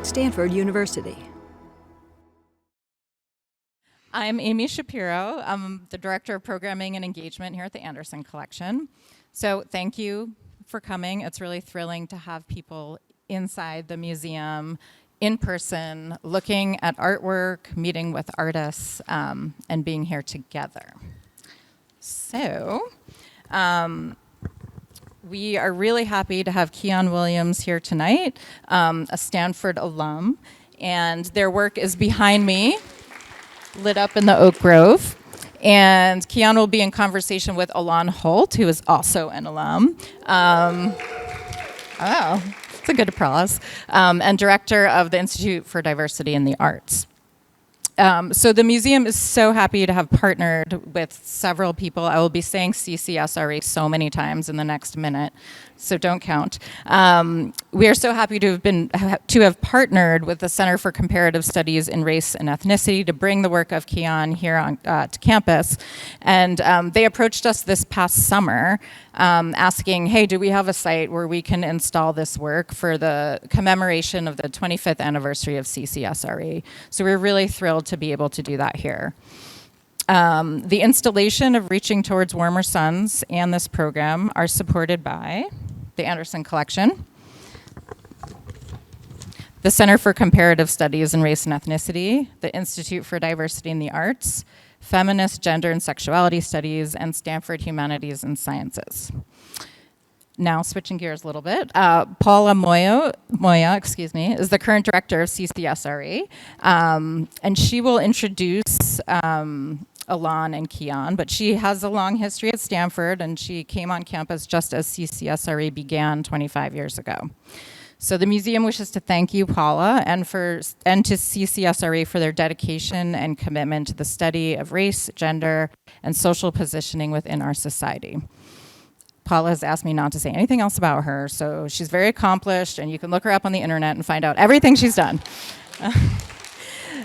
Stanford University. I'm Amy Shapiro. I'm the Director of Programming and Engagement here at the Anderson Collection. So thank you for coming. It's really thrilling to have people inside the museum, in person, looking at artwork, meeting with artists, and being here together. So we are really happy to have Keon Williams here tonight, a Stanford alum, and their work is behind me, lit up in the Oak Grove. And Keon will be in conversation with Alon Holt, who is also an alum. It's a good applause. And director of the Institute for Diversity in the Arts. So the museum is so happy to have partnered with several people. I will be saying CCSRE so many times in the next minute, so don't count. We are so happy to have partnered with the Center for Comparative Studies in Race and Ethnicity to bring the work of Keon here on, to campus. And they approached us this past summer asking, hey, do we have a site where we can install this work for the commemoration of the 25th anniversary of CCSRE? So we're really thrilled to be able to do that here. The installation of Reaching Towards Warmer Suns and this program are supported by the Anderson Collection, the Center for Comparative Studies in Race and Ethnicity, the Institute for Diversity in the Arts, Feminist Gender and Sexuality Studies, and Stanford Humanities and Sciences. Now, switching gears a little bit, Paula Moya, is the current director of CCSRE, and she will introduce Alon and Keon, but she has a long history at Stanford, and she came on campus just as CCSRE began 25 years ago. So the museum wishes to thank you, Paula, and to CCSRE for their dedication and commitment to the study of race, gender, and social positioning within our society. Paula has asked me not to say anything else about her, so she's very accomplished, and you can look her up on the internet and find out everything she's done.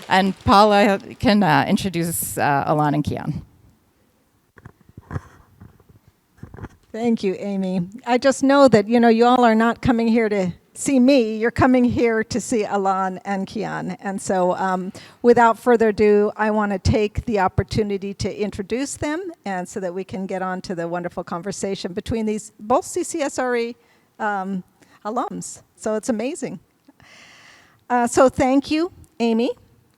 And Paula can introduce Alon and Keon. Thank you, Amy. I just know that, you all are not coming here to see me. You're coming here to see Alon and Keon. And so without further ado, I want to take the opportunity to introduce them, and so that we can get on to the wonderful conversation between these both CCSRE alums. So it's amazing. So thank you, Amy,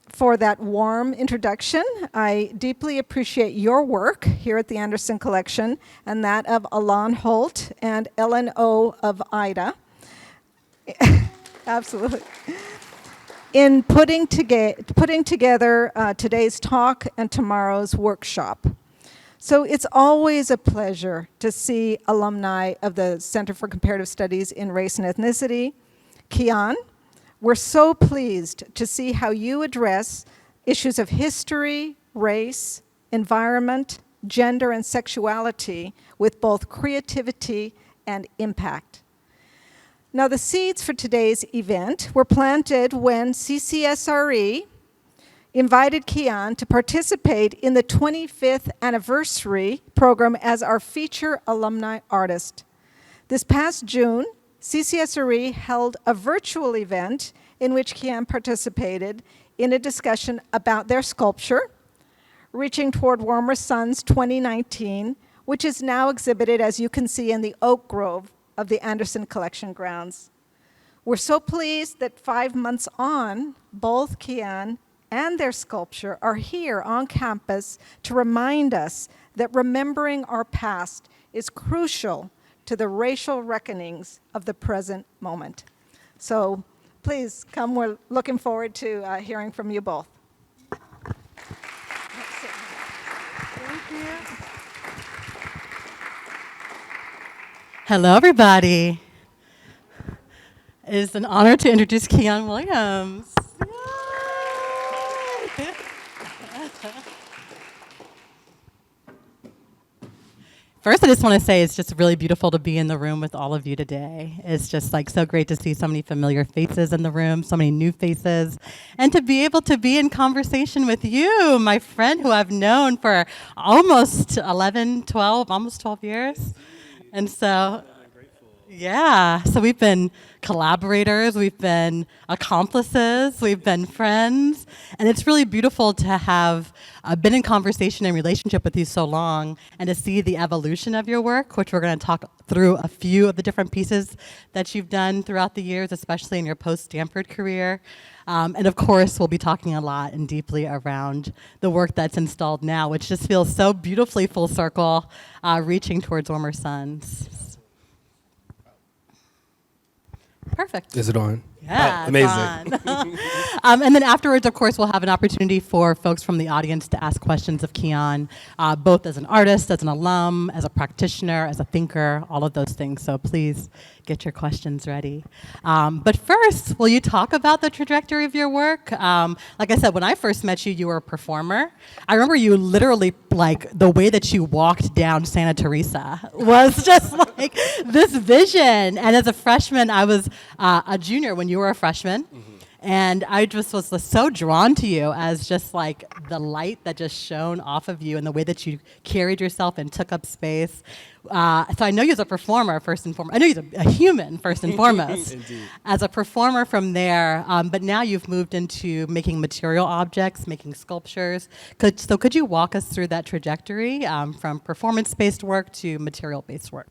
for that warm introduction. I deeply appreciate your work here at the Anderson Collection, and that of Alon Holt and Ellen O. of Ida. Absolutely. In putting together today's talk and tomorrow's workshop. So it's always a pleasure to see alumni of the Center for Comparative Studies in Race and Ethnicity. Keon, we're so pleased to see how you address issues of history, race, environment, gender, and sexuality with both creativity and impact. Now, the seeds for today's event were planted when CCSRE invited Keon to participate in the 25th anniversary program as our feature alumni artist. This past June, CCSRE held a virtual event in which Keon participated in a discussion about their sculpture, Reaching Toward Warmer Suns 2019, which is now exhibited, as you can see, in the Oak Grove of the Anderson Collection grounds. We're so pleased that 5 months on, both Keon and their sculpture are here on campus to remind us that remembering our past is crucial to the racial reckonings of the present moment. So please come, we're looking forward to hearing from you both. Thank you. Hello, everybody. It is an honor to introduce Keon Williams. Yay! First, I just want to say it's just really beautiful to be in the room with all of you today. It's just like so great to see so many familiar faces in the room, so many new faces, and to be able to be in conversation with you, my friend who I've known for almost 11, 12, almost 12 years. And so Yeah, so we've been collaborators, we've been accomplices, we've been friends, and it's really beautiful to have been in conversation and relationship with you so long and to see the evolution of your work, which we're going to talk through a few of the different pieces that you've done throughout the years, especially in your post-Stanford career. And of course, we'll be talking a lot and deeply around the work that's installed now, which just feels so beautifully full circle, reaching towards warmer suns. Perfect. Is it on? Yeah, Oh, amazing. it's on. And then afterwards, of course, we'll have an opportunity for folks from the audience to ask questions of Keon, both as an artist, as an alum, as a practitioner, as a thinker, all of those things. So please get your questions ready. But first, will you talk about the trajectory of your work? Like I said, when I first met you, you were a performer. I remember you literally, like, the way that you walked down Santa Teresa was just like this vision. And as a freshman, I was a junior when you were a freshman. Mm-hmm. And I just was so drawn to you as just like the light that just shone off of you and the way that you carried yourself and took up space. So I know you as a performer first and foremost. I know you as a human first and foremost. Indeed. As a performer from there, but now you've moved into making material objects, making sculptures. Could you walk us through that trajectory from performance-based work to material-based work?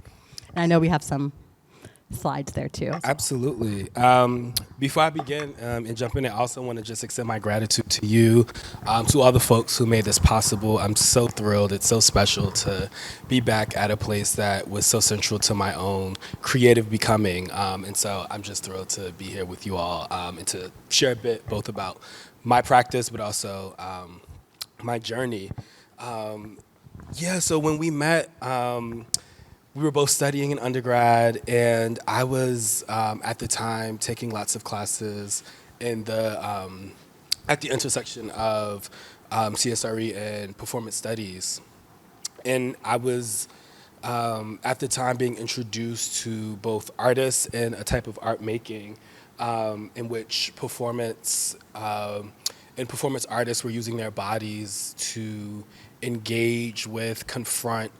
And I know we have some slides there too. Absolutely. Before I begin and jump in, I also want to just extend my gratitude to you, to all the folks who made this possible. I'm so thrilled. It's so special to be back at a place that was so central to my own creative becoming. And so I'm just thrilled to be here with you all and to share a bit both about my practice, but also my journey. So when we met, we were both studying in undergrad, and I was at the time taking lots of classes in at the intersection of CSRE and performance studies. And I was at the time being introduced to both artists and a type of art making in which performance artists were using their bodies to engage with, confront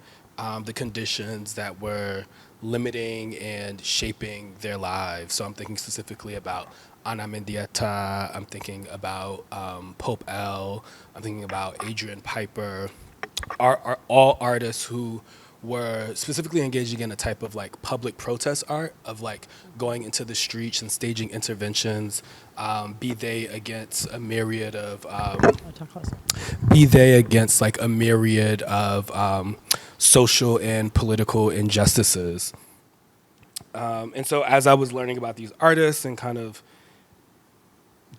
the conditions that were limiting and shaping their lives. So I'm thinking specifically about Ana Mendieta, I'm thinking about Pope L, I'm thinking about Adrian Piper, are all artists who were specifically engaging in a type of like public protest art of like going into the streets and staging interventions, be they against a myriad of social and political injustices. And so as I was learning about these artists and kind of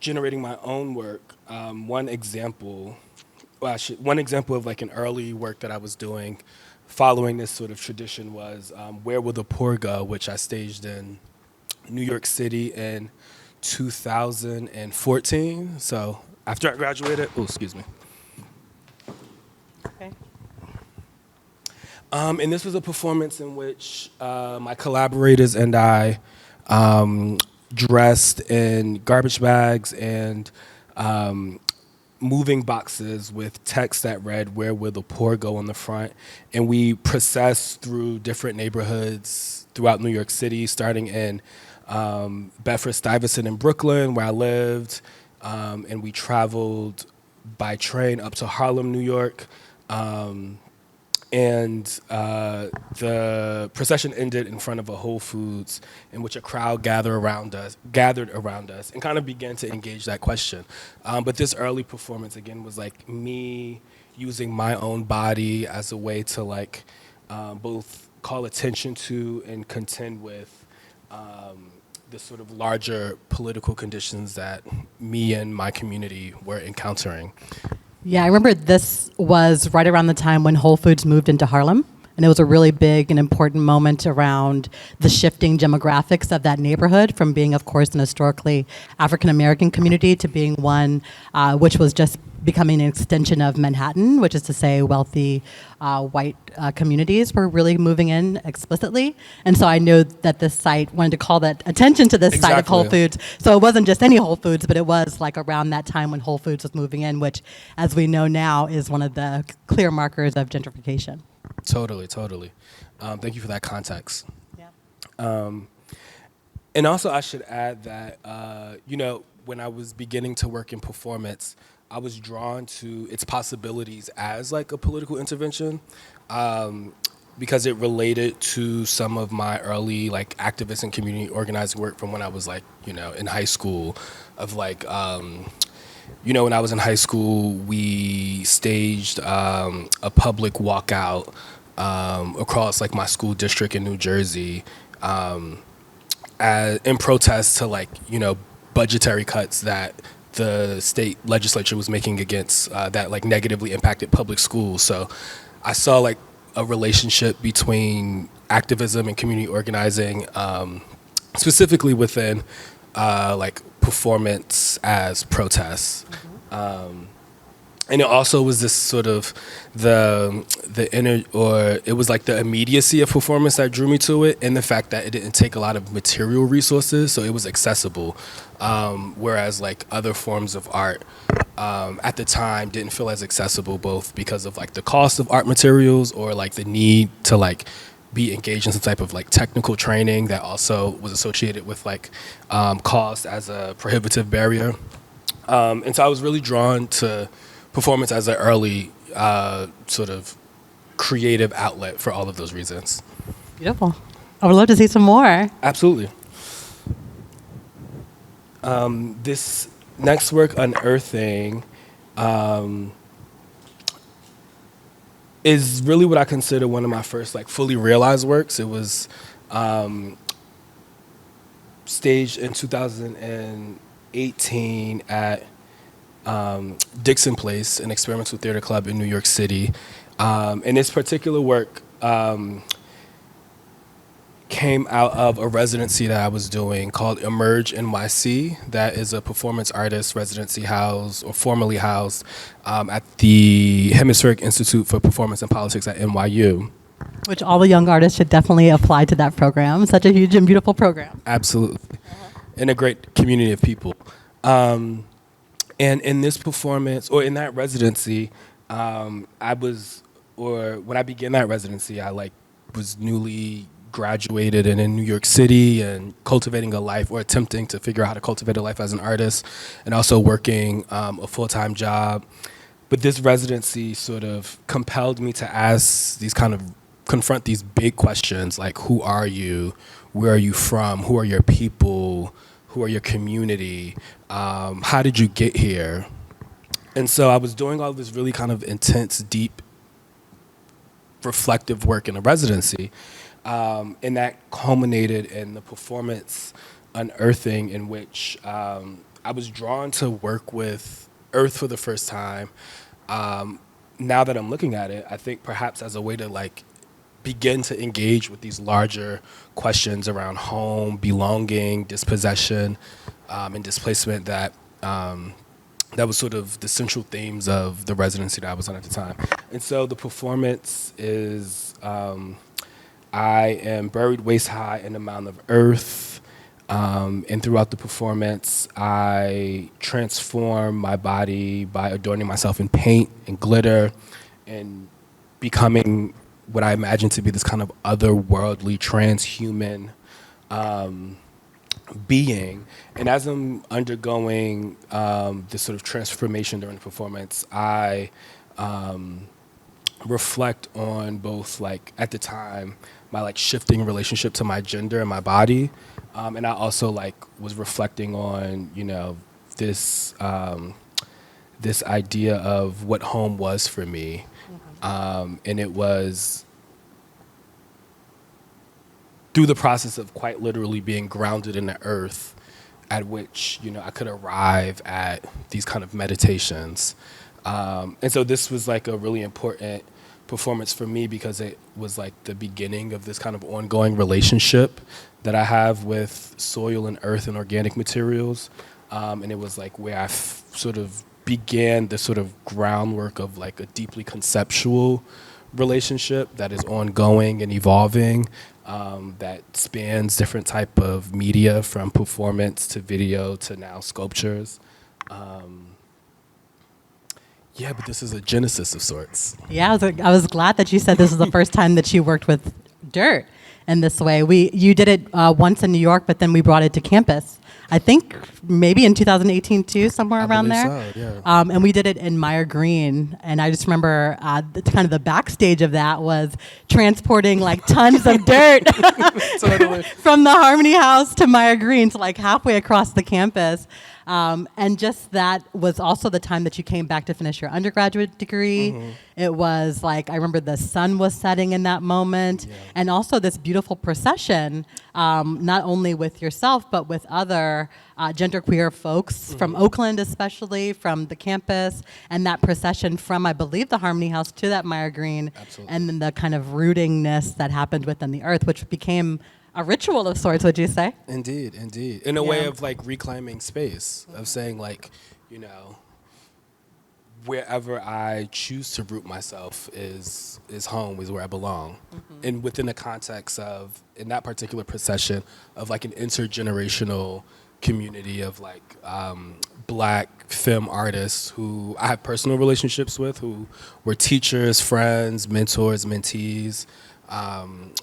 generating my own work, one example of like an early work that I was doing following this sort of tradition was Where Will the Poor Go?, which I staged in New York City in 2014. So after I graduated, excuse me. Okay. And this was a performance in which my collaborators and I dressed in garbage bags and moving boxes with text that read, "Where will the poor go?" on the front. And we processed through different neighborhoods throughout New York City, starting in Bedford-Stuyvesant in Brooklyn, where I lived. And we traveled by train up to Harlem, New York. And the procession ended in front of a Whole Foods in which a crowd gathered around us and kind of began to engage that question. But this early performance, again, was like me using my own body as a way to like both call attention to and contend with the sort of larger political conditions that me and my community were encountering. Yeah, I remember this was right around the time when Whole Foods moved into Harlem. And it was a really big and important moment around the shifting demographics of that neighborhood from being, of course, an historically African-American community to being one which was just becoming an extension of Manhattan, which is to say wealthy white communities were really moving in explicitly. And so I know that this site wanted to call that attention to this site of Whole Foods. So it wasn't just any Whole Foods, but it was like around that time when Whole Foods was moving in, which, as we know now, is one of the clear markers of gentrification. Totally. Thank you for that context. Yeah. And also, I should add that, when I was beginning to work in performance, I was drawn to its possibilities as like a political intervention, because it related to some of my early like activist and community organizing work from when I was like, in high school, of like, when I was in high school, we staged a public walkout across like my school district in New Jersey, in protest to like budgetary cuts that the state legislature was making against that like negatively impacted public schools. So I saw like a relationship between activism and community organizing, specifically within like performance as protests. And it also was this sort of the inner, or it was like the immediacy of performance that drew me to it, and the fact that it didn't take a lot of material resources, so it was accessible. Whereas like other forms of art at the time didn't feel as accessible, both because of like the cost of art materials, or like the need to like be engaged in some type of like technical training that also was associated with like cost as a prohibitive barrier. And so I was really drawn to performance as an early sort of creative outlet for all of those reasons. Beautiful. I would love to see some more. Absolutely. This next work, Unearthing, is really what I consider one of my first like fully realized works. It was staged in 2018 at Dixon Place, an experimental theater club in New York City. And this particular work came out of a residency that I was doing called Emerge NYC. That is a performance artist residency housed, or formerly housed, at the Hemispheric Institute for Performance and Politics at NYU. Which all the young artists should definitely apply to that program. Such a huge and beautiful program. Absolutely. And a great community of people. And in this performance, or in that residency, when I began that residency, I like was newly graduated and in New York City and cultivating a life, or attempting to figure out how to cultivate a life as an artist, and also working a full-time job. But this residency sort of compelled me to confront these big questions, like who are you, where are you from, who are your people, who are your community, how did you get here? And so I was doing all this really kind of intense, deep, reflective work in a residency, and that culminated in the performance Unearthing, in which I was drawn to work with earth for the first time. Now that I'm looking at it, I think perhaps as a way to like begin to engage with these larger questions around home, belonging, dispossession, and displacement that was sort of the central themes of the residency that I was on at the time. And so the performance is, I am buried waist high in a mound of earth, and throughout the performance, I transform my body by adorning myself in paint and glitter, and becoming what I imagine to be this kind of otherworldly, transhuman being. And as I'm undergoing this sort of transformation during the performance, I reflect on both, like, at the time, my like shifting relationship to my gender and my body, and I also like was reflecting on this this idea of what home was for me. And it was through the process of quite literally being grounded in the earth at which, I could arrive at these kind of meditations. And so this was like a really important performance for me, because it was like the beginning of this kind of ongoing relationship that I have with soil and earth and organic materials. And it was like where I sort of began the sort of groundwork of like a deeply conceptual relationship that is ongoing and evolving, that spans different type of media, from performance to video to now sculptures. Yeah, but this is a genesis of sorts. Yeah, I was glad that you said this was the first time that you worked with dirt. in this way. You did it once in New York, but then we brought it to campus. I think maybe in 2018 too, somewhere I around believe there. so, yeah. And we did it in Meyer Green, and I just remember kind of the backstage of that was transporting like tons of dirt Totally. from the Harmony House to Meyer Green, so like halfway across the campus. And just that was also the time that you came back to finish your undergraduate degree. Mm-hmm. It was like, I remember the sun was setting in that moment. Yeah. And also this beautiful procession, not only with yourself, but with other genderqueer folks from Oakland, especially from the campus, and that procession from, I believe, the Harmony House to that Meyer Green. Absolutely. And then the kind of rootingness that happened within the earth, which became a ritual of sorts, would you say? Indeed. In a way Yeah. of like reclaiming space, of saying like, wherever I choose to root myself is home, is where I belong. And within the context of, in that particular procession, of like an intergenerational community of like Black femme artists who I have personal relationships with, who were teachers, friends, mentors, mentees.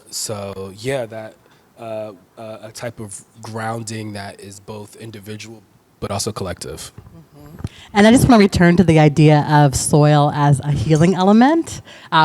So yeah, that a type of grounding that is both individual but also collective. And I just want to return to the idea of soil as a healing element,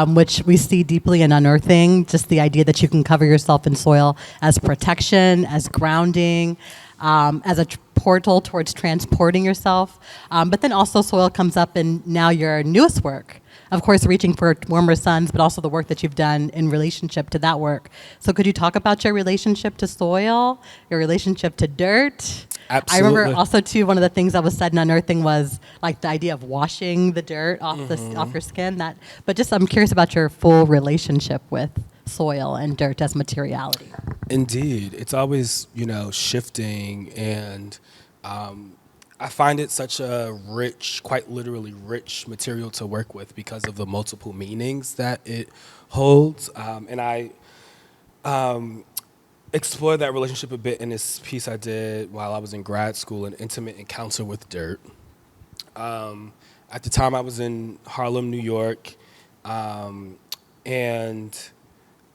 which we see deeply in unearthing, just the idea that you can cover yourself in soil as protection, as grounding, as a portal towards transporting yourself. But then also soil comes up in now your newest work. Of course, reaching for warmer suns, but also the work that you've done in relationship to that work. So could you talk about your relationship to soil, your relationship to dirt? Absolutely. I remember also too, one of the things that was said in unearthing was like the idea of washing the dirt off off your skin. But just I'm curious about your full relationship with soil and dirt as materiality. Indeed. It's always, shifting, and I find it such a rich, quite literally rich material to work with because of the multiple meanings that it holds. And I explored that relationship a bit in this piece I did while I was in grad school, An Intimate Encounter with Dirt. At the time, I was in Harlem, New York, and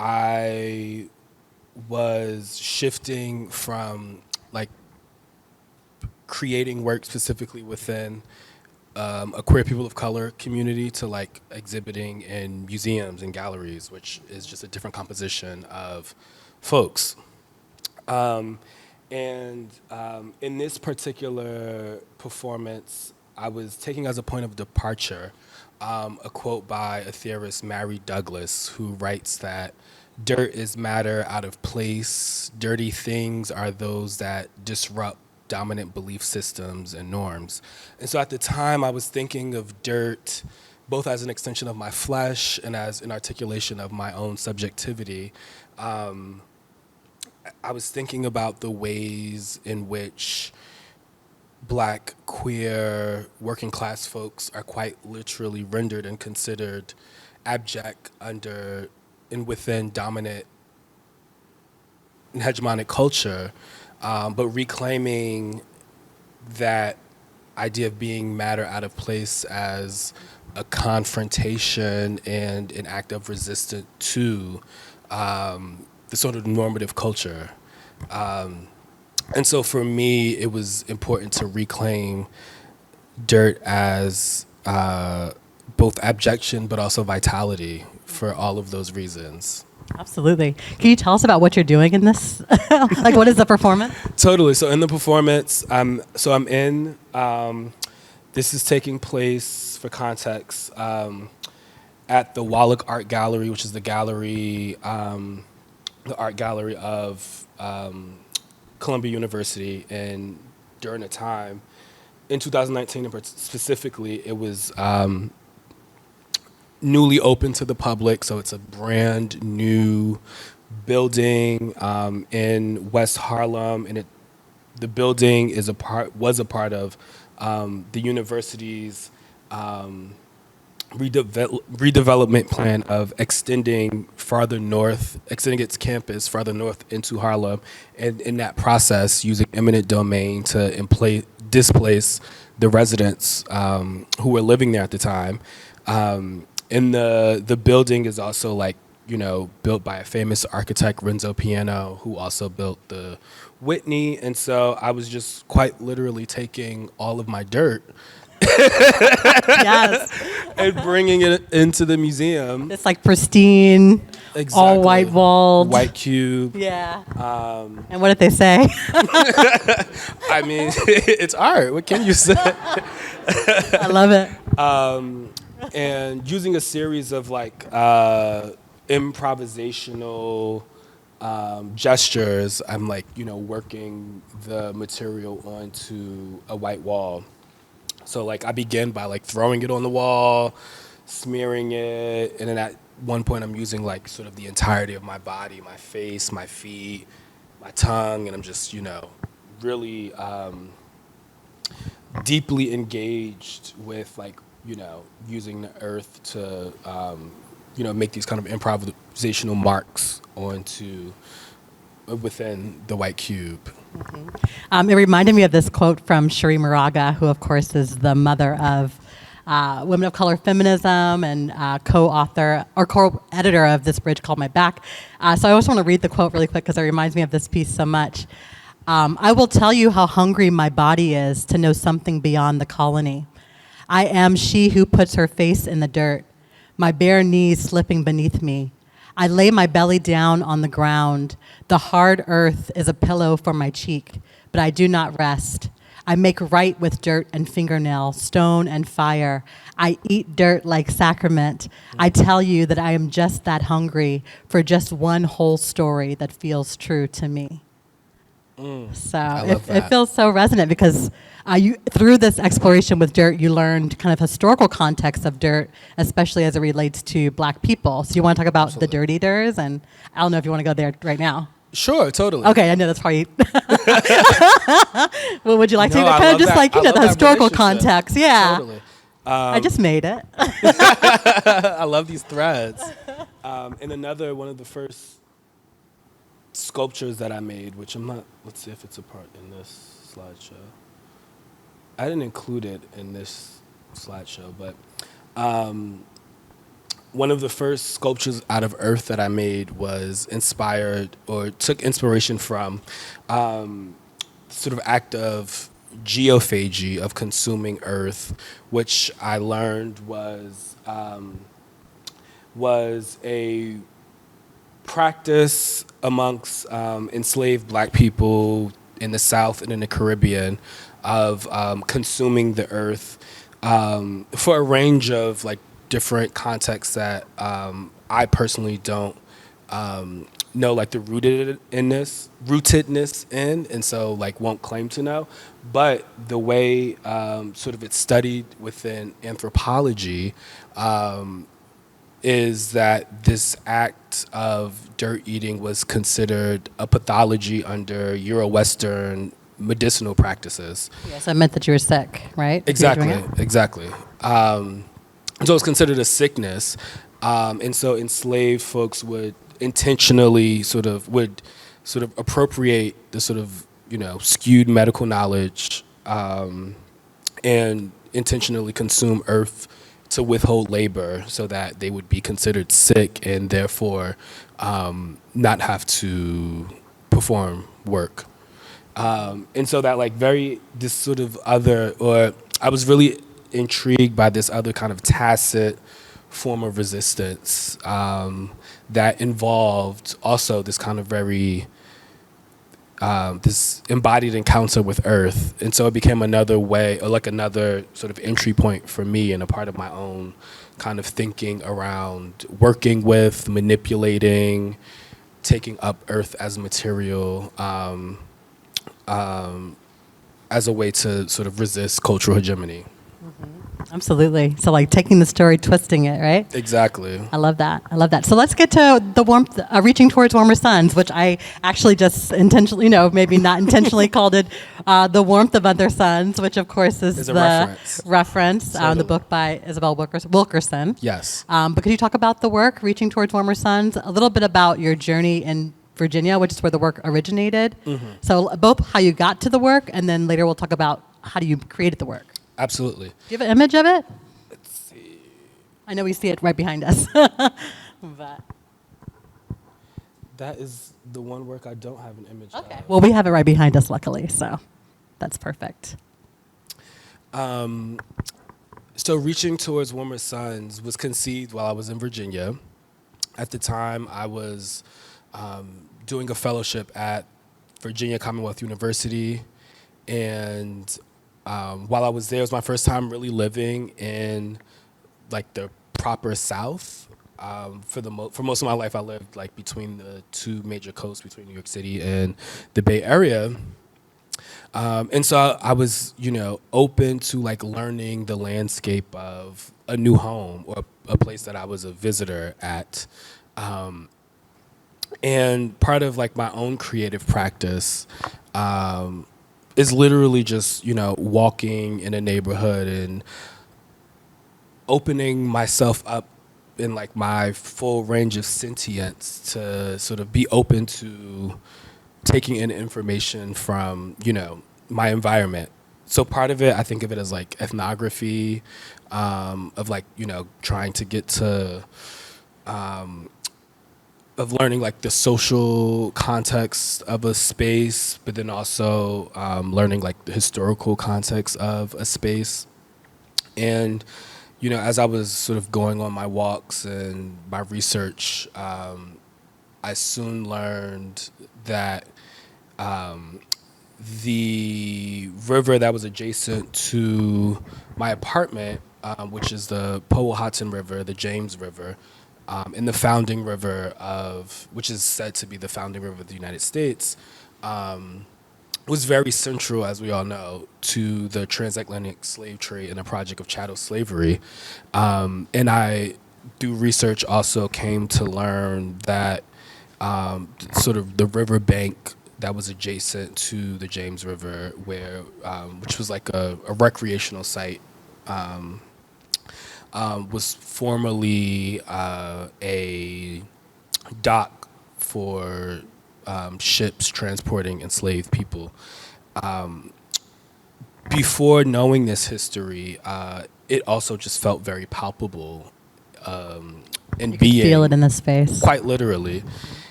I was shifting from like creating work specifically within a queer people of color community to like exhibiting in museums and galleries, which is just a different composition of folks. And in this particular performance, I was taking as a point of departure a quote by a theorist, Mary Douglas, who writes that dirt is matter out of place. Dirty things are those that disrupt dominant belief systems and norms. And so at the time, I was thinking of dirt both as an extension of my flesh and as an articulation of my own subjectivity. I was thinking about the ways in which Black, queer, working class folks are quite literally rendered and considered abject under and within dominant and hegemonic culture, but reclaiming that idea of being matter out of place as a confrontation and an act of resistance to the sort of normative culture. And so for me, it was important to reclaim dirt as both abjection but also vitality for all of those reasons. Absolutely. Can you tell us about what you're doing in this? Like, what is the performance? Totally. So in the performance, this is taking place, for context, at the Wallach Art Gallery, which is the art gallery of Columbia University. And during a time, in 2019 specifically, it was newly open to the public, so it's a brand new building in West Harlem, and the building was a part of the university's redevelopment plan of extending its campus farther north into Harlem, and in that process using eminent domain to displace the residents who were living there at the time. And the building is also like built by a famous architect, Renzo Piano, who also built the Whitney. And so I was just quite literally taking all of my dirt Yes. and bringing it into the museum. It's like pristine, all white walled. White cube. Yeah. And what did they say? I mean, it's art. What can you say? I love it. And using a series of like improvisational gestures, I'm like, working the material onto a white wall. So like I begin by like throwing it on the wall, smearing it, and then at one point I'm using like sort of the entirety of my body, my face, my feet, my tongue, and I'm just, really deeply engaged with like, using the earth to, make these kind of improvisational marks onto within the white cube. It reminded me of this quote from Cherie Moraga, who, of course, is the mother of Women of Color Feminism and co-author or co-editor of this bridge called My Back. So I also want to read the quote really quick because it reminds me of this piece so much. I will tell you how hungry my body is to know something beyond the colony. I am she who puts her face in the dirt, my bare knees slipping beneath me. I lay my belly down on the ground. The hard earth is a pillow for my cheek, but I do not rest. I make right with dirt and fingernail, stone and fire. I eat dirt like sacrament. I tell you that I am just that hungry for just one whole story that feels true to me. So it feels so resonant because through this exploration with dirt, you learned kind of historical context of dirt, especially as it relates to Black people. So you want to talk about the dirt eaters, and I don't know if you want to go there right now. Sure, totally. Okay, I know that's probably. Well, would you like to? No, I Kind of love just that. like I love the that historical relationship. context. Yeah. Totally. I just made it. I love these threads. And another one of the first sculptures that I made, which I'm not, let's see if it's a part in this slideshow. I didn't include it in this slideshow, but one of the first sculptures out of earth that I made was inspired or took inspiration from sort of act of geophagy, of consuming earth, which I learned was a practice amongst enslaved Black people in the South and in the Caribbean of consuming the earth for a range of like different contexts that I personally don't know like the rootedness in, and so like won't claim to know. But the way sort of it's studied within anthropology is that this act of dirt eating was considered a pathology under Euro-Western medicinal practices. Yes, I meant that you were sick, right? Exactly. So it's considered a sickness. And so enslaved folks would intentionally sort of appropriate the sort of, skewed medical knowledge and intentionally consume earth to withhold labor so that they would be considered sick and therefore not have to perform work. And so that I was really intrigued by this other kind of tacit form of resistance that involved also this kind of very this embodied encounter with earth. And so it became another way, or like another sort of entry point for me and a part of my own kind of thinking around working with, manipulating, taking up earth as material as a way to sort of resist cultural hegemony. Absolutely. So like taking the story, twisting it, right? Exactly. I love that. So let's get to the warmth, reaching towards warmer suns, which I actually just intentionally, maybe not intentionally called it The Warmth of Other Suns, which of course is the reference the book by Isabel Wilkerson. Yes. But could you talk about the work, Reaching Towards Warmer Suns, a little bit about your journey in Virginia, which is where the work originated. Mm-hmm. So both how you got to the work, and then later we'll talk about how you created the work. Absolutely. Do you have an image of it? Let's see. I know we see it right behind us. But That is the one work I don't have an image of. Well, we have it right behind us, luckily, so that's perfect. So Reaching Towards Warmer Suns was conceived while I was in Virginia. At the time, I was doing a fellowship at Virginia Commonwealth University, and while I was there, it was my first time really living in like the proper South. For most of my life, I lived like between the two major coasts, between New York City and the Bay Area. And so I was, open to like learning the landscape of a new home or a place that I was a visitor at. And part of like my own creative practice is literally just, walking in a neighborhood and opening myself up in like my full range of sentience to sort of be open to taking in information from, my environment. So part of it, I think of it as like ethnography, of like, trying to get to, of learning like the social context of a space, but then also learning like the historical context of a space. And, as I was sort of going on my walks and my research, I soon learned that the river that was adjacent to my apartment, which is the Powhatan River, the James River, and the founding river which is said to be the founding river of the United States, was very central, as we all know, to the transatlantic slave trade and the project of chattel slavery. And I, through research, also came to learn that sort of the riverbank that was adjacent to the James River, which was like a recreational site, was formerly a dock for ships transporting enslaved people. Before knowing this history, it also just felt very palpable, and You can feel it in the space. quite literally.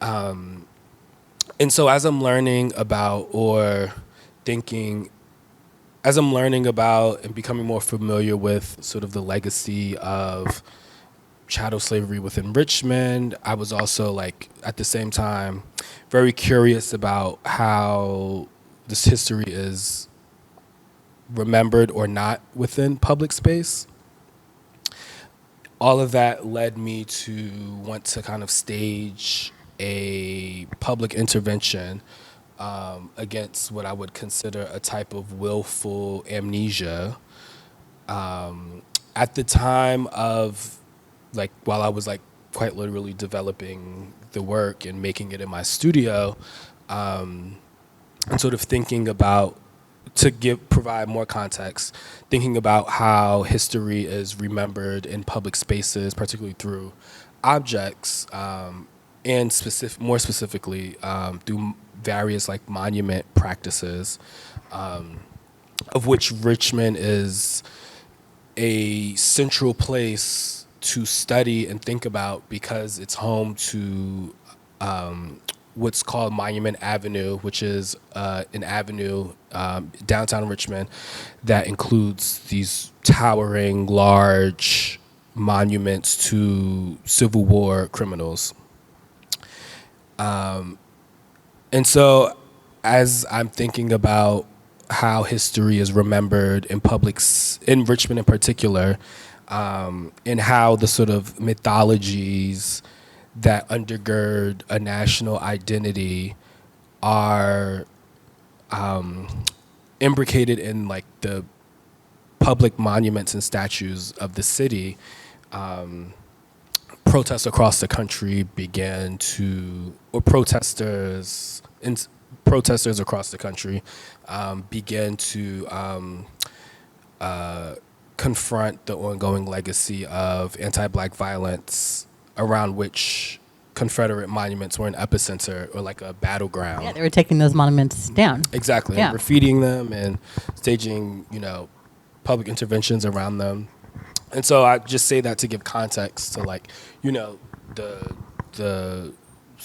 And so as I'm learning about and becoming more familiar with sort of the legacy of chattel slavery within Richmond, I was also like, at the same time, very curious about how this history is remembered or not within public space. All of that led me to want to kind of stage a public intervention against what I would consider a type of willful amnesia. At the time of, like, while I was like quite literally developing the work and making it in my studio, and sort of thinking about, provide more context, thinking about how history is remembered in public spaces, particularly through objects, and more specifically through various like monument practices, of which Richmond is a central place to study and think about because it's home to what's called Monument Avenue, which is an avenue downtown Richmond that includes these towering, large monuments to Civil War criminals. And so as I'm thinking about how history is remembered in in Richmond in particular, and how the sort of mythologies that undergird a national identity are imbricated in like the public monuments and statues of the city, protests across the country protesters across the country began to confront the ongoing legacy of anti-Black violence around which Confederate monuments were an epicenter or like a battleground. Yeah, they were taking those monuments down. Exactly. Yeah. And graffitiing them and staging, public interventions around them. And so I just say that to give context to like, the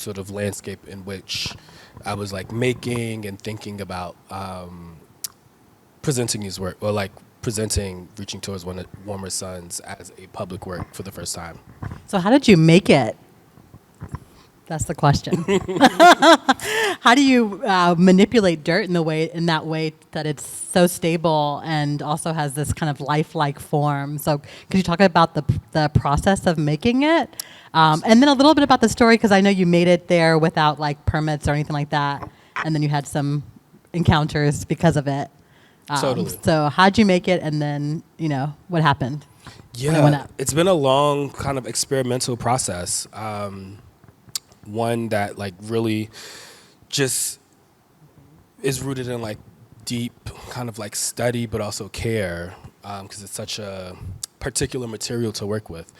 sort of landscape in which I was like making and thinking about presenting his work, or like presenting Reaching Towards Warmer Suns as a public work for the first time. So how did you make it? That's the question. How do you manipulate dirt in that way that it's so stable and also has this kind of lifelike form? So could you talk about the process of making it, and then a little bit about the story, because I know you made it there without like permits or anything like that, and then you had some encounters because of it. Totally. So how'd you make it, and then what happened? when it went Yeah, up? it's been a long kind of experimental process. One that like really just is rooted in like deep kind of like study, but also care, because it's such a particular material to work with.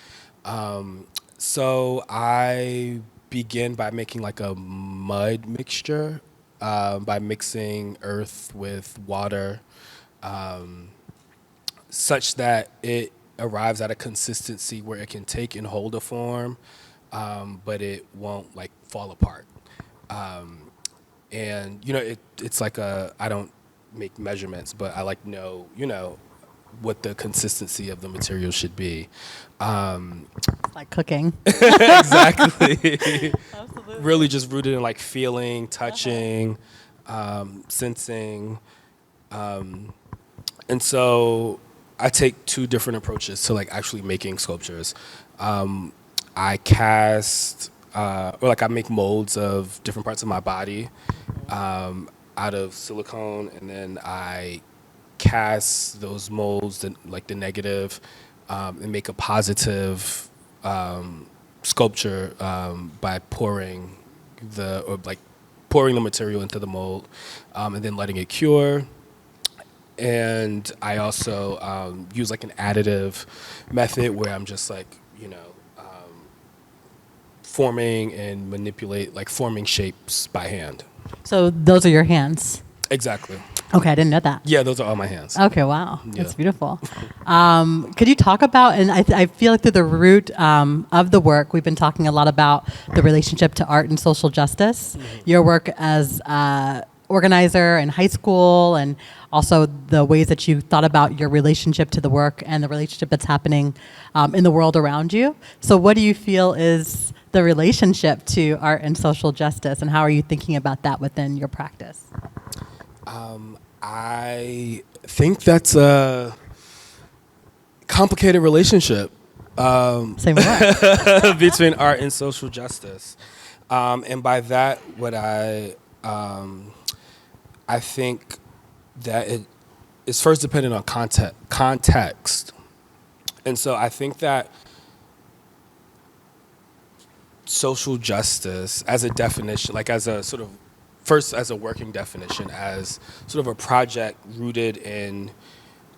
So I begin by making like a mud mixture, by mixing earth with water, such that it arrives at a consistency where it can take and hold a form, but it won't like fall apart. And it's like I don't make measurements, but I like know what the consistency of the material should be. It's like cooking. Exactly. Really just rooted in like feeling, touching, sensing. And so I take two different approaches to like actually making sculptures. I cast, or like I make molds of different parts of my body out of silicone, and then I cast those molds, like the negative, and make a positive sculpture by pouring the material into the mold, and then letting it cure. And I also use like an additive method where I'm just like, forming and forming shapes by hand. So those are your hands. Exactly. Okay, I didn't know that. Yeah, those are all my hands. Okay, wow, Yeah. that's beautiful. Could you talk about, and I feel like through the root of the work, we've been talking a lot about the relationship to art and social justice, your work as organizer in high school, and also the ways that you thought about your relationship to the work and the relationship that's happening in the world around you. So what do you feel is the relationship to art and social justice, and how are you thinking about that within your practice? I think that's a complicated relationship Same way. between art and social justice. And by that, what I think that it is first dependent on context. And so I think that social justice as a definition, like as a sort of first as a working definition, as sort of a project rooted in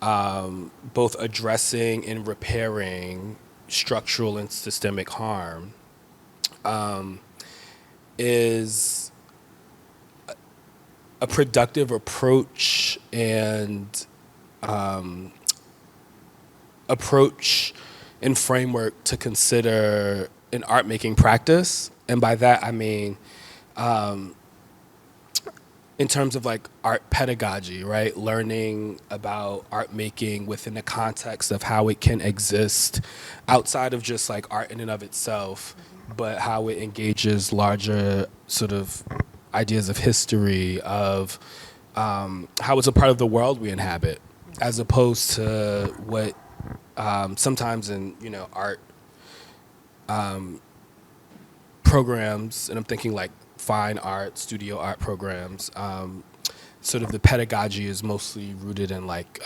both addressing and repairing structural and systemic harm, is a productive approach and framework to consider an art making practice. And by that I mean in terms of like art pedagogy, right? Learning about art making within the context of how it can exist outside of just like art in and of itself, but how it engages larger sort of ideas of history, of how it's a part of the world we inhabit, as opposed to what sometimes in art programs, and I'm thinking like fine art, studio art programs, sort of the pedagogy is mostly rooted in like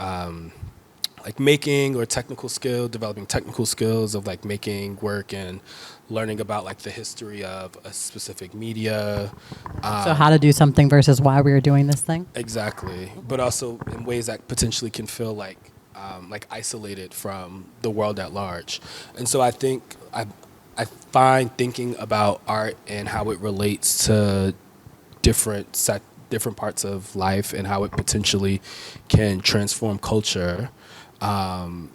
making or technical skill, developing technical skills of like making work and learning about like the history of a specific media. So how to do something versus why we were doing this thing? Exactly, but also in ways that potentially can feel like isolated from the world at large. And so I think I find thinking about art and how it relates to different parts of life and how it potentially can transform culture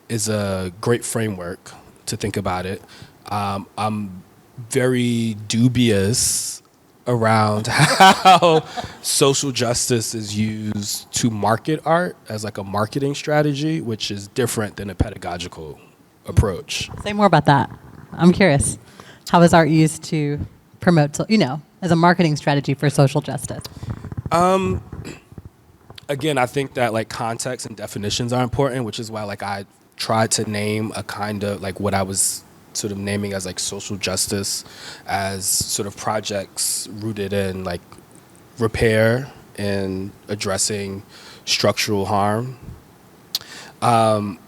is a great framework to think about it. I'm very dubious around how social justice is used to market art as like a marketing strategy, which is different than a pedagogical approach. Say more about that. I'm curious. How is art used to promote, as a marketing strategy for social justice? Again, I think that like context and definitions are important, which is why like I tried to name a kind of like what I was sort of naming as like social justice as sort of projects rooted in like repair and addressing structural harm. When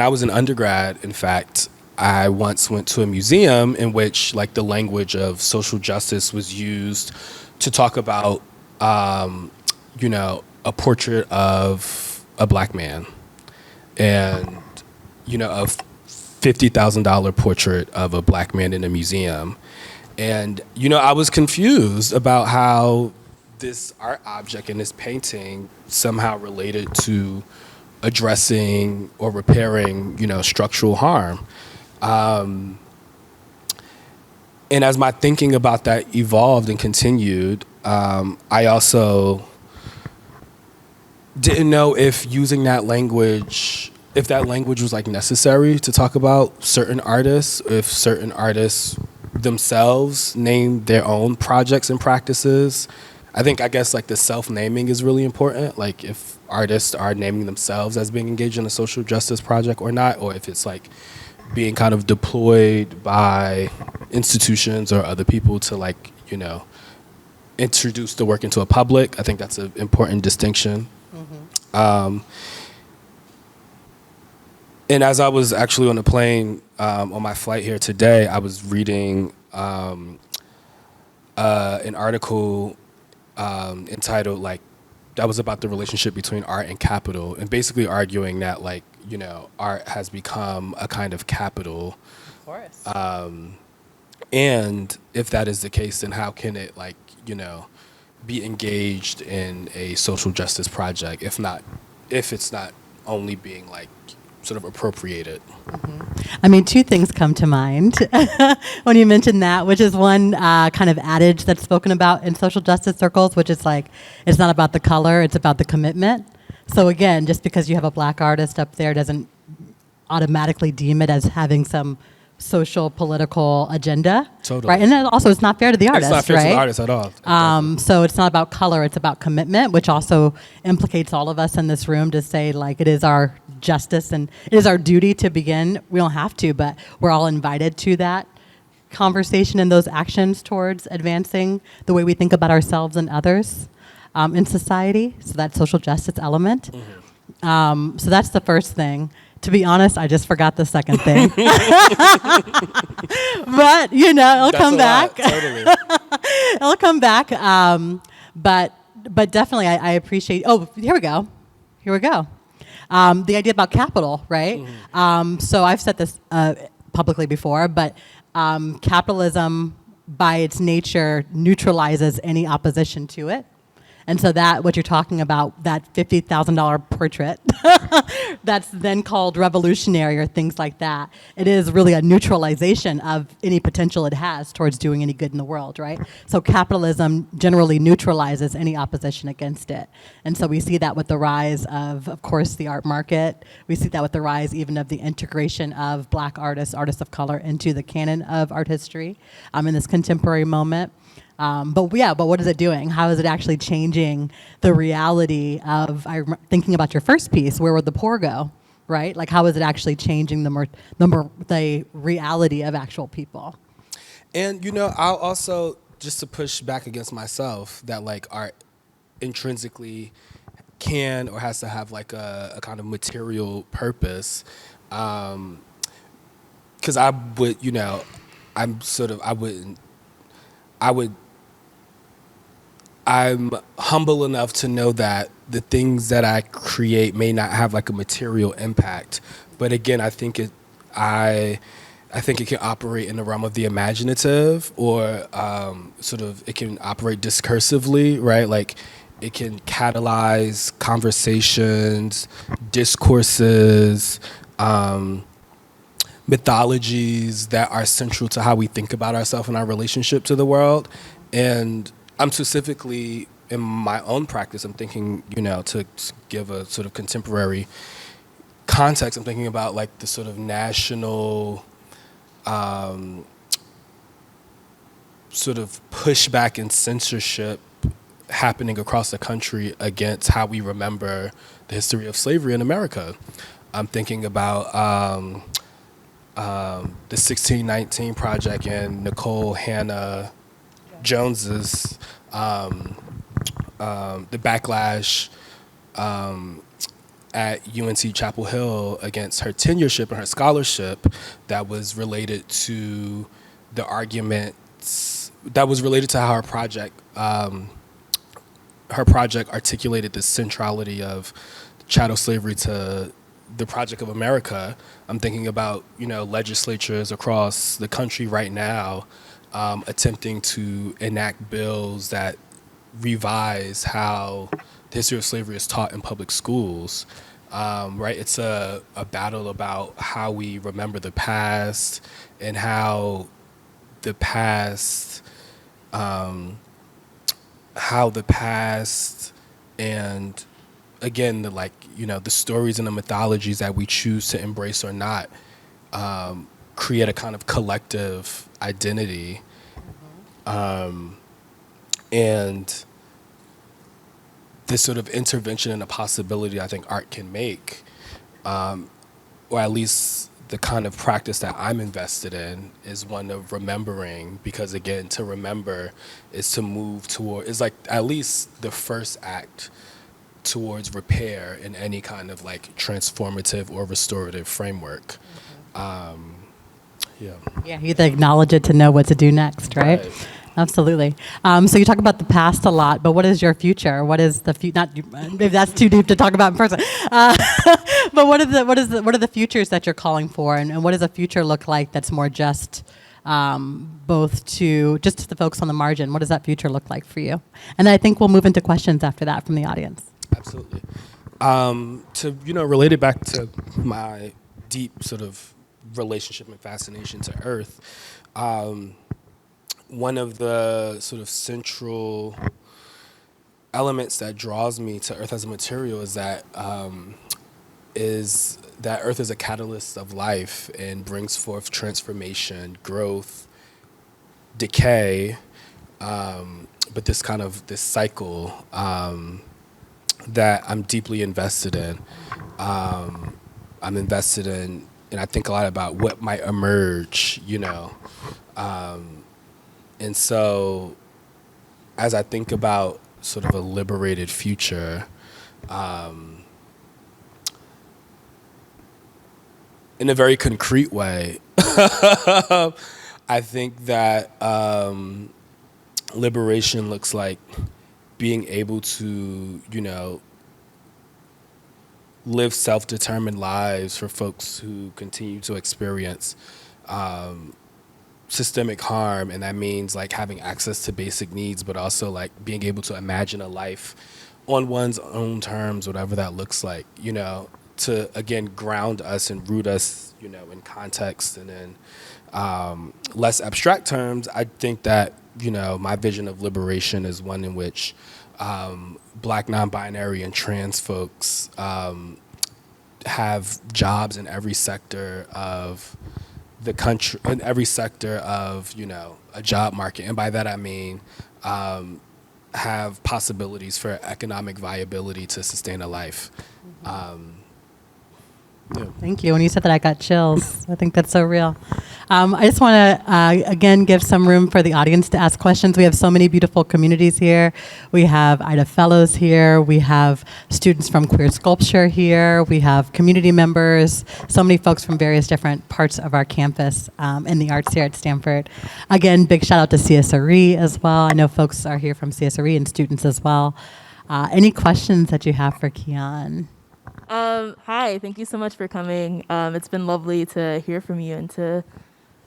I was an undergrad, in fact, I once went to a museum in which like the language of social justice was used to talk about, a portrait of a black man and, a $50,000 portrait of a black man in a museum. And, I was confused about how this art object and this painting somehow related to addressing or repairing, structural harm. And as my thinking about that evolved and continued, I also didn't know if using that language, if that language was like necessary to talk about certain artists, if certain artists themselves named their own projects and practices. I guess like the self-naming is really important. Like if artists are naming themselves as being engaged in a social justice project or not, or if it's like being kind of deployed by institutions or other people to like, introduce the work into a public. I think that's an important distinction. Mm-hmm. And as I was actually on the plane on my flight here today, I was reading an article entitled like, that was about the relationship between art and capital, and basically arguing that like, art has become a kind of capital. Of course. And if that is the case, then how can it like, be engaged in a social justice project if it's not only being like sort of appropriated? Mm-hmm. I mean, two things come to mind when you mentioned that, which is one kind of adage that's spoken about in social justice circles, which is like, it's not about the color, it's about the commitment. So again, just because you have a black artist up there doesn't automatically deem it as having some social political agenda. Totally. Right? And then also it's not fair to the artist, It's not fair right? to the artist at all. So it's not about color, it's about commitment, which also implicates all of us in this room to say like it is our justice and it is our duty to begin. We don't have to, but we're all invited to that conversation and those actions towards advancing the way we think about ourselves and others in society. So that social justice element. Mm-hmm. So that's the first thing. To be honest, I just forgot the second thing. But, it'll come back. Totally. It'll come back. But definitely I appreciate, here we go. The idea about capital, right? Mm-hmm. So I've said this publicly before, but capitalism by its nature neutralizes any opposition to it. And so that, what you're talking about, that $50,000 portrait, that's then called revolutionary or things like that. It is really a neutralization of any potential it has towards doing any good in the world, right? So capitalism generally neutralizes any opposition against it. And so we see that with the rise of course, the art market. We see that with the rise even of the integration of black artists, artists of color into the canon of art history in this contemporary moment. But what is it doing? How is it actually changing the reality of, thinking about your first piece, where would the poor go, right? Like how is it actually changing the reality of actual people? And, I'll also, just to push back against myself, that like art intrinsically can or has to have like a kind of material purpose. 'Cause I would, I'm humble enough to know that the things that I create may not have like a material impact. But again, I think it can operate in the realm of the imaginative, or it can operate discursively, right? Like it can catalyze conversations, discourses, mythologies that are central to how we think about ourselves and our relationship to the world. And I'm specifically in my own practice, I'm thinking, to give a sort of contemporary context, I'm thinking about like the sort of national sort of pushback and censorship happening across the country against how we remember the history of slavery in America. I'm thinking about the 1619 Project and Nicole Hannah Jones's the backlash at UNC Chapel Hill against her tenureship and her scholarship that was related to the arguments, that was related to how her project articulated the centrality of chattel slavery to the Project of America. I'm thinking about, legislatures across the country right now attempting to enact bills that revise how the history of slavery is taught in public schools. Right? It's a battle about how we remember the past and how the past and again the stories and the mythologies that we choose to embrace or not create a kind of collective identity. And this sort of intervention and a possibility I think art can make, or at least the kind of practice that I'm invested in, is one of remembering, because again, to remember is to move toward, is like at least the first act towards repair in any kind of like transformative or restorative framework. Yeah, you have to acknowledge it to know what to do next, right? Absolutely. So you talk about the past a lot, but what is your future? What is the future? Maybe that's too deep to talk about in person. But what are the futures that you're calling for, and what does a future look like that's more just both to the folks on the margin? What does that future look like for you? And I think we'll move into questions after that from the audience. Absolutely. To relate it back to my deep sort of relationship and fascination to Earth. One of the sort of central elements that draws me to Earth as a material is that Earth is a catalyst of life and brings forth transformation, growth, decay, but this cycle that I'm deeply invested in. I'm invested in, and I think a lot about what might emerge, and so as I think about sort of a liberated future, in a very concrete way, I think that liberation looks like being able to, live self-determined lives for folks who continue to experience systemic harm, and that means like having access to basic needs, but also like being able to imagine a life on one's own terms, whatever that looks like, to again ground us and root us, in context and in less abstract terms. I think that my vision of liberation is one in which Black, non-binary, and trans folks have jobs in every sector of the country, in every sector of a job market, and by that I mean have possibilities for economic viability to sustain a life. Yeah. Thank you. When you said that, I got chills. I think that's so real. I just want to, again, give some room for the audience to ask questions. We have so many beautiful communities here. We have IDA Fellows here. We have students from Queer Sculpture here. We have community members, so many folks from various different parts of our campus in the arts here at Stanford. Again, big shout out to CSRE as well. I know folks are here from CSRE and students as well. Any questions that you have for Kiyan? Hi, thank you so much for coming. It's been lovely to hear from you and to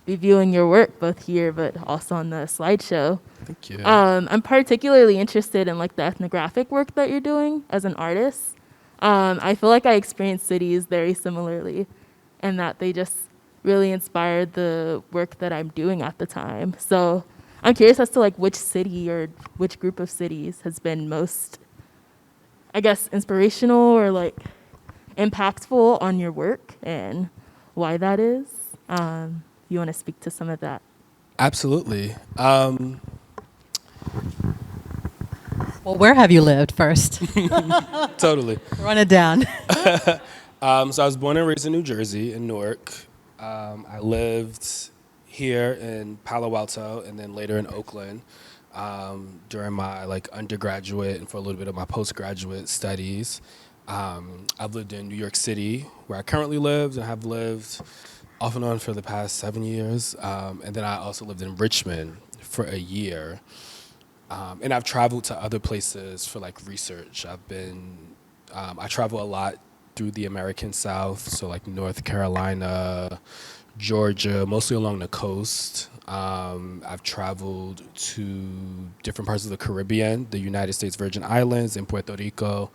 be viewing your work both here but also on the slideshow. Thank you. I'm particularly interested in like the ethnographic work that you're doing as an artist. I feel like I experience cities very similarly in that they just really inspired the work that I'm doing at the time. So I'm curious as to like which city or which group of cities has been most, I guess, inspirational or like impactful on your work and why that is. You want to speak to some of that? Absolutely. Well, where have you lived first? Totally. Run it down. So I was born and raised in New Jersey, in Newark. I lived here in Palo Alto and then later in Oakland during my like undergraduate and for a little bit of my postgraduate studies. I've lived in New York City, where I currently live and have lived off and on for the past 7 years. And then I also lived in Richmond for a year. And I've traveled to other places for like research. I travel a lot through the American South, so like North Carolina, Georgia, mostly along the coast. I've traveled to different parts of the Caribbean, the United States Virgin Islands, and Puerto Rico.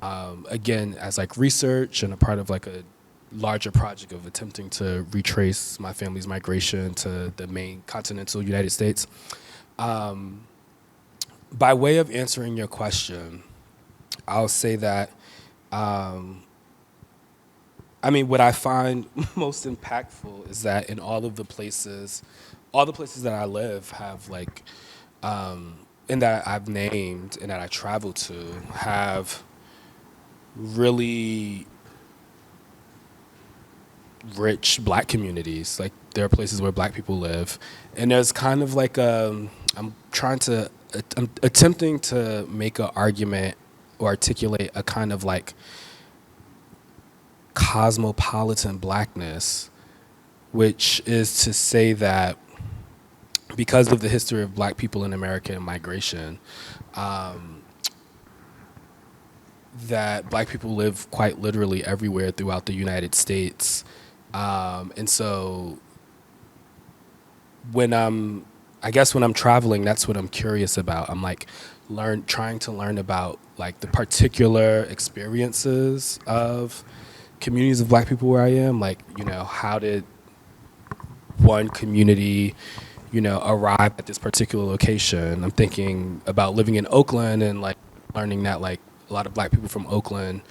Again, as like research and a part of like a larger project of attempting to retrace my family's migration to the main continental United States. By way of answering your question, I'll say that, what I find most impactful is that in all the places that I live have like, and that I've named and that I travel to have really rich Black communities. Like there are places where Black people live, and there's kind of like I'm attempting to make an argument or articulate a kind of like cosmopolitan Blackness, which is to say that because of the history of Black people in America and migration, that Black people live quite literally everywhere throughout the United States. And so when I'm traveling, that's what I'm curious about. I'm like trying to learn about like the particular experiences of communities of Black people where I am. Like, how did one community, arrive at this particular location? I'm thinking about living in Oakland and like learning that like a lot of Black people from Oakland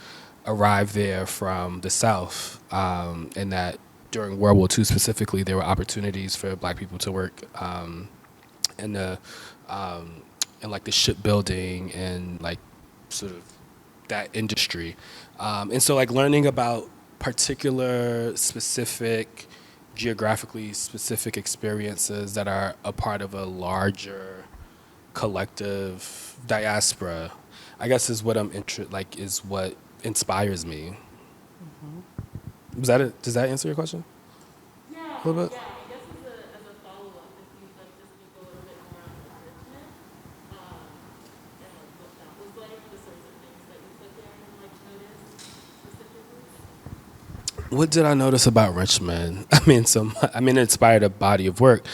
arrived there from the South, and that during World War II specifically, there were opportunities for Black people to work in like the shipbuilding and like sort of that industry. And so like learning about particular specific, geographically specific experiences that are a part of a larger collective diaspora, I guess is what is what inspires me. Mm-hmm. Does that answer your question? Yeah, A little bit? yeah. I guess as a follow-up, if you'd like to speak a little bit more on Richmond, and like what that was like, the sorts of things that you took in and like noticed specifically. What did I notice about Richmond? It inspired a body of work.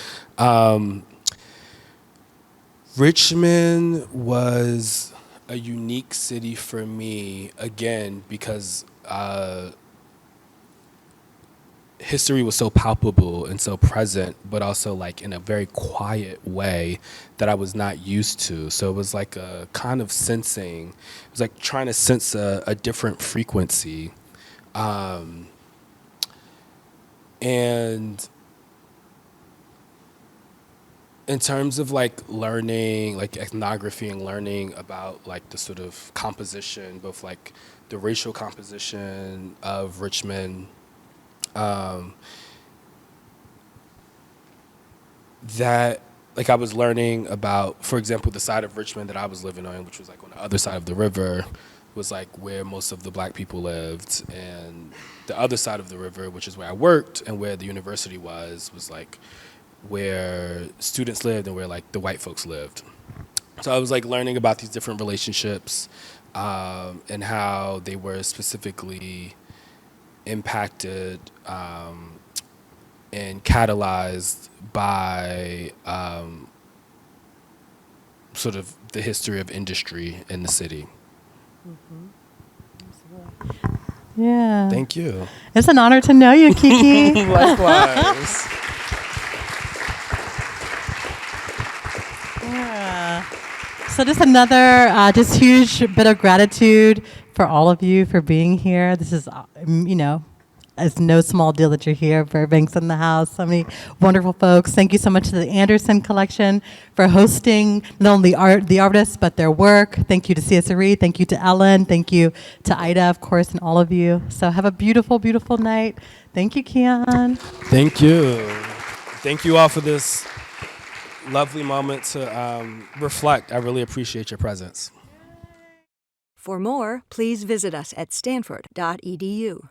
Richmond was a unique city for me, again, because history was so palpable and so present, but also like in a very quiet way that I was not used to. So it was like a kind of sensing. It was like trying to sense a different frequency. And in terms of like learning, like ethnography and learning about like the sort of composition, both like the racial composition of Richmond, that like I was learning about, for example, the side of Richmond that I was living on, which was like on the other side of the river, was like where most of the Black people lived, and the other side of the river, which is where I worked and where the university was like where students lived and where like the white folks lived. So I was like learning about these different relationships and how they were specifically impacted and catalyzed by sort of the history of industry in the city. Mm-hmm. Absolutely. Yeah. Thank you. It's an honor to know you, Kiki. Likewise. Yeah. So just another just huge bit of gratitude for all of you for being here. This is, it's no small deal that you're here. Burbank's in the house. So many wonderful folks. Thank you so much to the Anderson Collection for hosting not only the artists, but their work. Thank you to CSRE. Thank you to Ellen. Thank you to Ida, of course, and all of you. So have a beautiful, beautiful night. Thank you, Keon. Thank you. Thank you all for this lovely moment to reflect. I really appreciate your presence. For more, please visit us at stanford.edu.